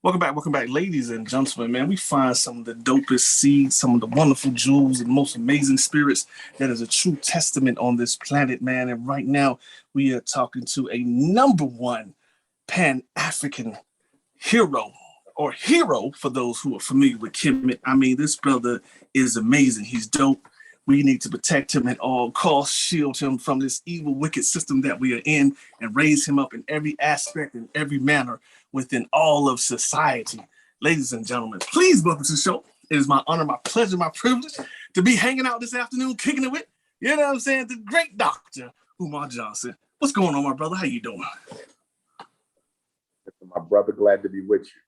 Welcome back, ladies and gentlemen. Man, we find some of the dopest seeds, some of the wonderful jewels, and most amazing spirits that is a true testament on this planet, man. And right now, we are talking to a number one Pan African hero or hero for those who are familiar with Kemet. I mean, this brother is amazing. He's dope. We need to protect him at all costs, shield him from this evil, wicked system that we are in, and raise him up in every aspect and every manner within all of society. Ladies and gentlemen, please welcome to the show. It is my honor, my pleasure, my privilege to be hanging out this afternoon, kicking it with, you know what I'm saying, the great doctor, Umar Johnson. What's going on, my brother? How you doing? My brother, glad to be with you.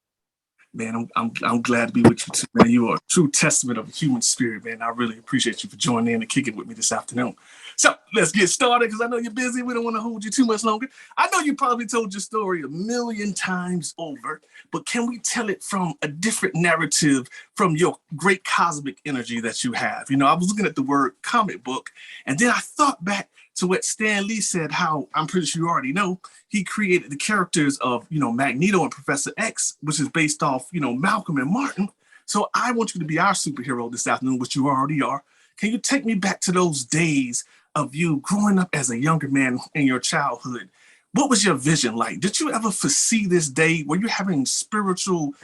Man, I'm glad to be with you too, man. You are a true testament of the human spirit, man. I really appreciate you for joining in and kicking with me this afternoon. So let's get started because I know you're busy. We don't want to hold you too much longer. I know you probably told your story a million times over, but can we tell it from a different narrative from your great cosmic energy that you have? You know, I was looking at the word comic book, and then I thought back to what Stan Lee said, how I'm pretty sure you already know, he created the characters of, Magneto and Professor X, which is based off, Malcolm and Martin. So I want you to be our superhero this afternoon, which you already are. Can you take me back to those days of you growing up as a younger man in your childhood? What was your vision like? Did you ever foresee this day? Were you having spiritual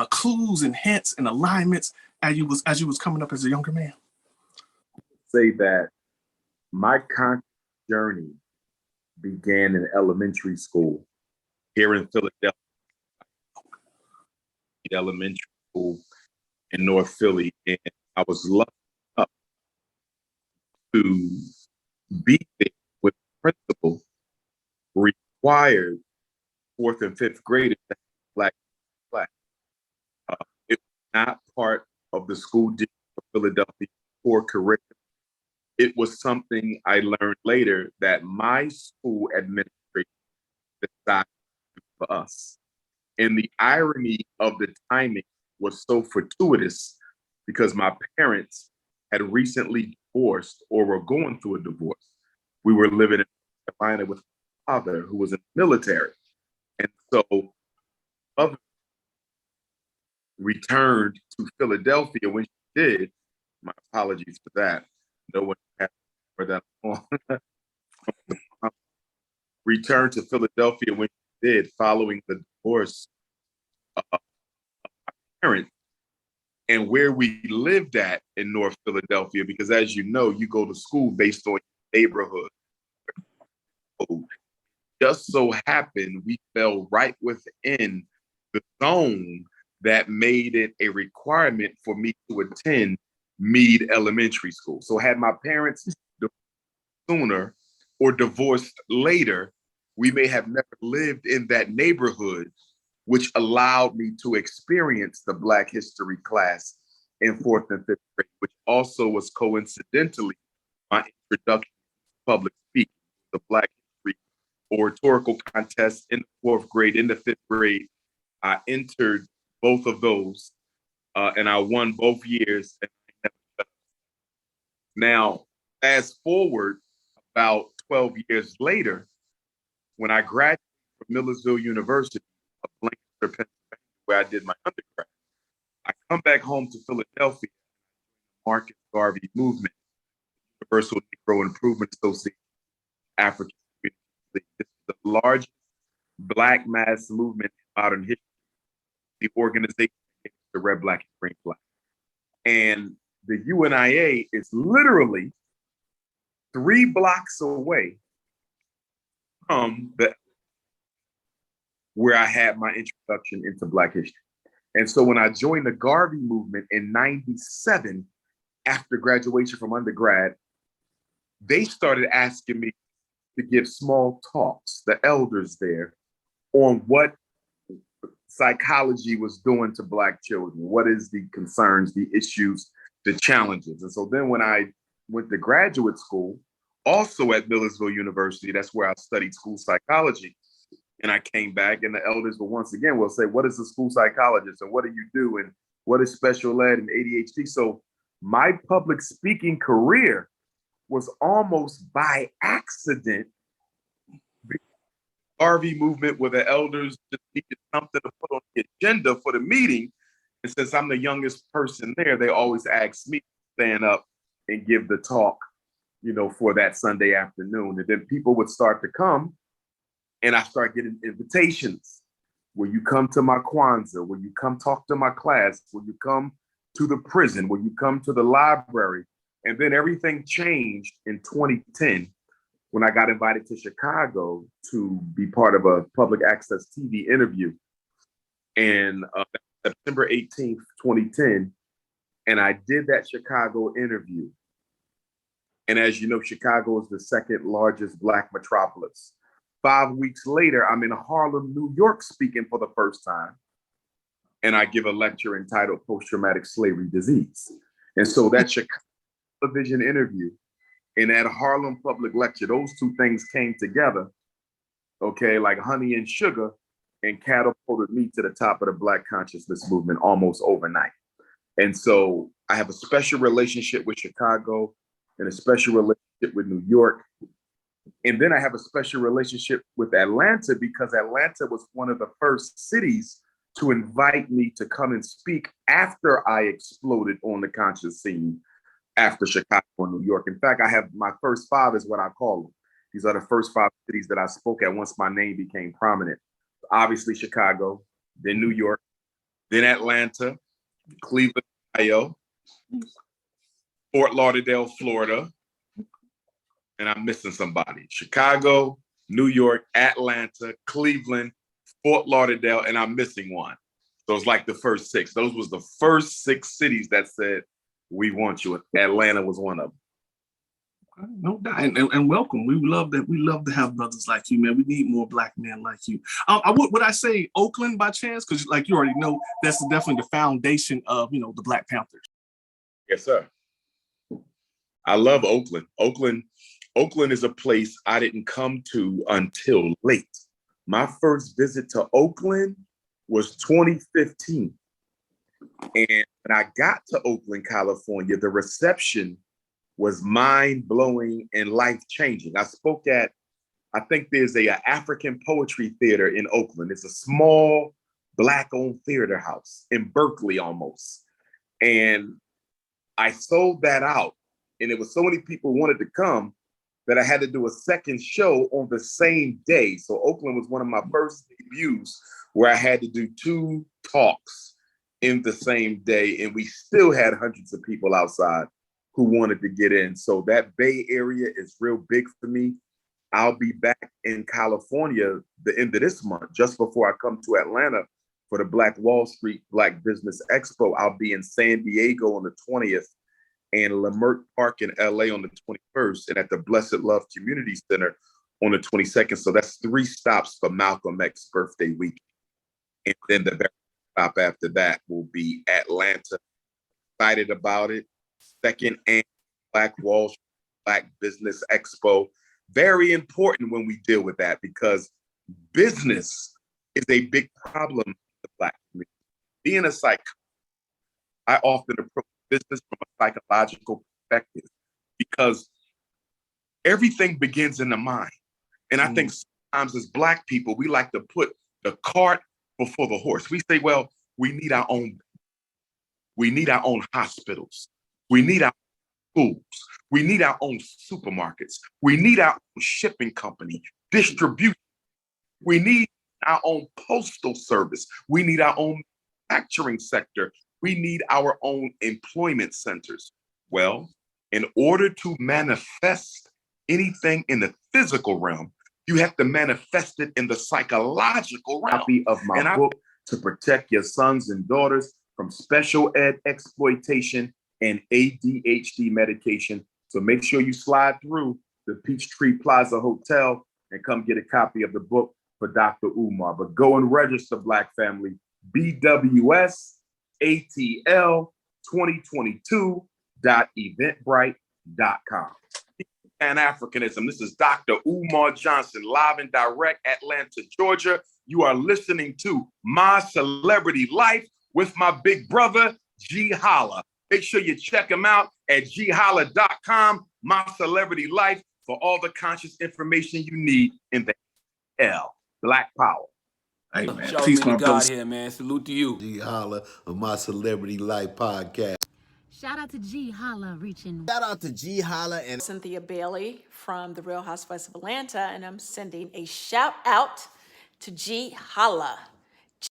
clues and hints and alignments as you was coming up as a younger man? Say that my conscious journey began in elementary school here in Philadelphia, elementary school in North Philly, and I was lucky enough to be there with the principal required fourth and fifth graders to have black class. It was not part of the school district of Philadelphia core curriculum. It was something I learned later that my school administration decided for us. And the irony of the timing was so fortuitous because my parents had recently divorced or were going through a divorce. We were living in North Carolina with my father, who was in the military. And so mother returned to Philadelphia. When she did, my apologies for that. No one had for that long. Returned to Philadelphia when she did, following the divorce of my parents, and where we lived at in North Philadelphia, because as you know, you go to school based on your neighborhood. Just so happened we fell right within the zone that made it a requirement for me to attend Meade Elementary School. So had my parents divorced sooner or divorced later, we may have never lived in that neighborhood, which allowed me to experience the Black History class in fourth and fifth grade, which also was coincidentally my introduction to public speaking, the Black History oratorical contest in the fourth grade. In the fifth grade, I entered both of those, and I won both years. Now, fast forward about 12 years later, when I graduated from Millersville University of Lancaster, Pennsylvania, where I did my undergrad, I come back home to Philadelphia, Marcus Garvey movement, Universal Negro Improvement Association, African Community League. This is the largest Black mass movement in modern history. The organization is the red, black, and green flag. And the UNIA is literally 3 blocks away from where I had my introduction into Black history. And so when I joined the Garvey movement in 97, after graduation from undergrad, they started asking me to give small talks, the elders there, on what psychology was doing to Black children. What is the concerns, the issues, the challenges? And so then when I went to graduate school, also at Millersville University, that's where I studied school psychology. And I came back and the elders will once again will say, what is a school psychologist and what do you do? And what is special ed and ADHD? So my public speaking career was almost by accident RV movement where the elders just needed something to put on the agenda for the meeting. And since I'm the youngest person there, they always ask me to stand up and give the talk, for that Sunday afternoon. And then people would start to come, and I start getting invitations. Will you come to my Kwanzaa? Will you come talk to my class? Will you come to the prison? Will you come to the library? And then everything changed in 2010 when I got invited to Chicago to be part of a public access TV interview. And September 18th, 2010, and I did that Chicago interview. And as you know, Chicago is the second largest Black metropolis. 5 weeks later, I'm in Harlem, New York, speaking for the first time. And I give a lecture entitled Post-Traumatic Slavery Disease. And so that Chicago television interview and that Harlem public lecture, those two things came together, okay, like honey and sugar, and catapulted me to the top of the Black consciousness movement almost overnight. And so I have a special relationship with Chicago and a special relationship with New York. And then I have a special relationship with Atlanta because Atlanta was one of the first cities to invite me to come and speak after I exploded on the conscious scene after Chicago and New York. In fact, I have my first five is what I call them. These are the first 5 cities that I spoke at once my name became prominent. Obviously Chicago, then New York, then Atlanta, Cleveland, Ohio, Fort Lauderdale, Florida, and I'm missing somebody. Chicago, New York, Atlanta, Cleveland, Fort Lauderdale, and I'm missing one. So it's like the first 6. Those was the first 6 cities that said, we want you. Atlanta was one of them. No doubt, and welcome. We love that. We love to have brothers like you, man. We need more Black men like you. Would I say Oakland by chance? Because like you already know, that's definitely the foundation of the Black Panthers. Yes, sir. I love Oakland. Oakland is a place I didn't come to until late. My first visit to Oakland was 2015. And when I got to Oakland, California, the reception was mind-blowing and life-changing. I spoke at, I think there's a African Poetry Theater in Oakland. It's a small Black-owned theater house in Berkeley almost. And I sold that out. And there was so many people wanted to come that I had to do a second show on the same day. So Oakland was one of my first debuts where I had to do 2 talks in the same day. And we still had hundreds of people outside who wanted to get in. So that Bay Area is real big for me. I'll be back in California the end of this month, just before I come to Atlanta for the Black Wall Street Black Business Expo. I'll be in San Diego on the 20th and Leimert Park in LA on the 21st and at the Blessed Love Community Center on the 22nd. So that's 3 stops for Malcolm X's birthday week. And then the very stop after that will be Atlanta. Excited about it. Second annual Black Wall Street Black Business Expo. Very important when we deal with that because business is a big problem in the Black community. Being a psychologist, I often approach business from a psychological perspective because everything begins in the mind. And I think sometimes as Black people, we like to put the cart before the horse. We say, well, we need our own hospitals. We need our schools. We need our own supermarkets. We need our own shipping company, distribution. We need our own postal service. We need our own manufacturing sector. We need our own employment centers. Well, in order to manifest anything in the physical realm, you have to manifest it in the psychological realm. Copy of my book to protect your sons and daughters from special ed exploitation and ADHD medication. So make sure you slide through the Peachtree Plaza Hotel and come get a copy of the book for Dr. Umar. But go and register, Black family, BWSATL2022.eventbrite.com. Pan-Africanism. This is Dr. Umar Johnson, live and direct, Atlanta, Georgia. You are listening to My Celebrity Life with my big brother, Ge.Holla. Make sure you check him out at GeHolla.com, My Celebrity Life, for all the conscious information you need in the L. Black power. Hey, man. Shout Peace, me to my God brothers. here, man. Salute to you. Ge.Holla of My Celebrity Life podcast. Shout out to Ge.Holla reaching. Shout out to Ge.Holla and Cynthia Bailey from the Real Housewives of Atlanta, and I'm sending a shout out to GeHolla.